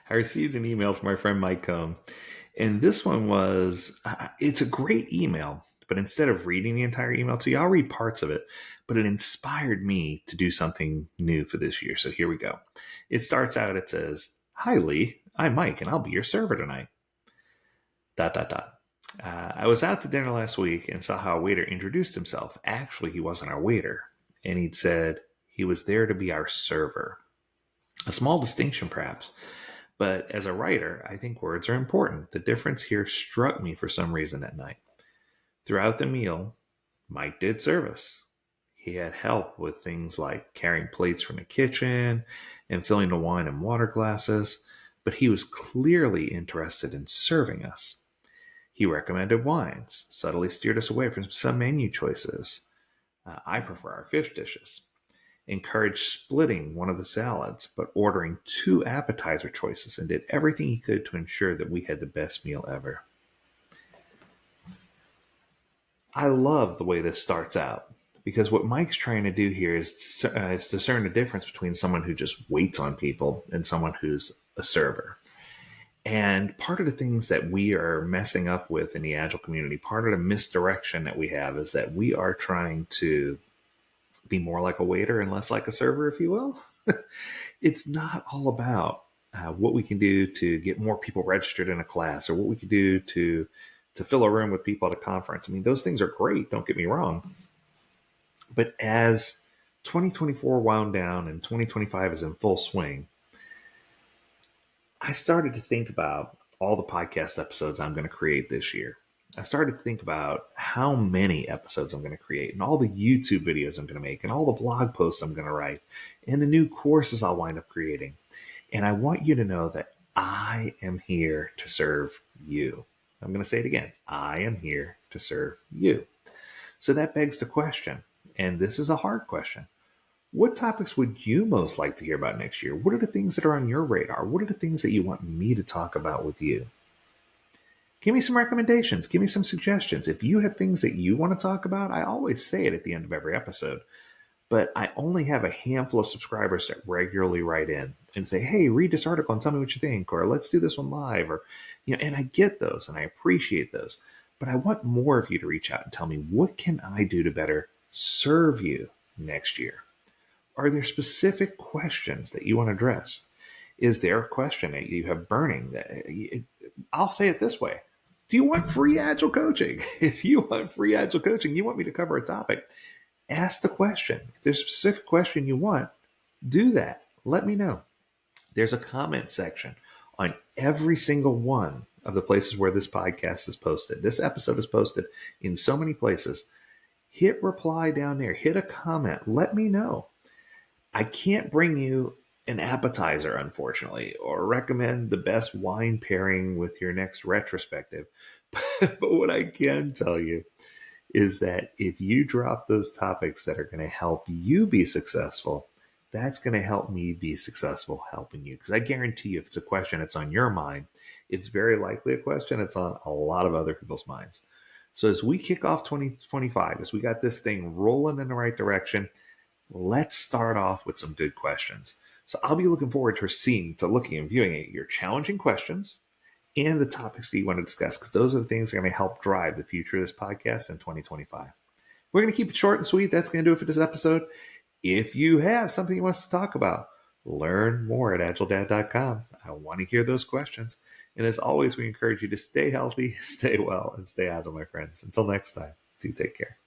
I received an email from my friend Mike Cohn, and this one was it's a great email, but instead of reading the entire email to you, I'll read parts of it. But it inspired me to do something new for this year. So here we go. It starts out, it says, "Hi, Lee. I'm Mike, and I'll be your server tonight. Dot, dot, dot. I was out to dinner last week and saw how a waiter introduced himself. Actually, he wasn't our waiter, and he'd said he was there to be our server. A small distinction, perhaps. But as a writer, I think words are important. The difference here struck me for some reason that night. Throughout the meal, Mike did service. He had help with things like carrying plates from the kitchen and filling the wine and water glasses, but he was clearly interested in serving us. He recommended wines, subtly steered us away from some menu choices. I prefer our fish dishes. Encouraged splitting one of the salads, but ordering two appetizer choices, and did everything he could to ensure that we had the best meal ever. I love the way this starts out because what Mike's trying to do here is discern the difference between someone who just waits on people and someone who's a server. And part of the things that we are messing up with in the Agile community, part of the misdirection that we have is that we are trying to be more like a waiter and less like a server, if you will. It's not all about what we can do to get more people registered in a class or what we can do to fill a room with people at a conference. I mean, those things are great, don't get me wrong. But as 2024 wound down and 2025 is in full swing, I started to think about all the podcast episodes I'm going to create this year. I started to think about how many episodes I'm going to create and all the YouTube videos I'm going to make and all the blog posts I'm going to write and the new courses I'll wind up creating. And I want you to know that I am here to serve you. I'm going to say it again. I am here to serve you. So that begs the question, and this is a hard question. What topics would you most like to hear about next year? What are the things that are on your radar? What are the things that you want me to talk about with you? Give me some recommendations. Give me some suggestions. If you have things that you want to talk about, I always say it at the end of every episode. But I only have a handful of subscribers that regularly write in and say, "Hey, read this article and tell me what you think," or "Let's do this one live," or and I get those and I appreciate those. But I want more of you to reach out and tell me, what can I do to better serve you next year? Are there specific questions that you want to address? Is there a question that you have burning I'll say it this way. Do you want free Agile coaching? If you want free Agile coaching, you want me to cover a topic, ask the question. If there's a specific question you want, do that. Let me know. There's a comment section on every single one of the places where this podcast is posted. This episode is posted in so many places. Hit reply down there. Hit a comment. Let me know. I can't bring you an appetizer, unfortunately, or recommend the best wine pairing with your next retrospective. But what I can tell you is that if you drop those topics that are going to help you be successful, that's going to help me be successful helping you. Because I guarantee you, if it's a question that's on your mind, it's very likely a question that's on a lot of other people's minds. So as we kick off 2025, as we got this thing rolling in the right direction, let's start off with some good questions. So I'll be looking forward to looking and viewing at your challenging questions and the topics that you want to discuss, because those are the things that are going to help drive the future of this podcast in 2025. We're going to keep it short and sweet. That's going to do it for this episode. If you have something you want us to talk about, learn more at AgileDad.com. I want to hear those questions. And as always, we encourage you to stay healthy, stay well, and stay agile, my friends. Until next time, do take care.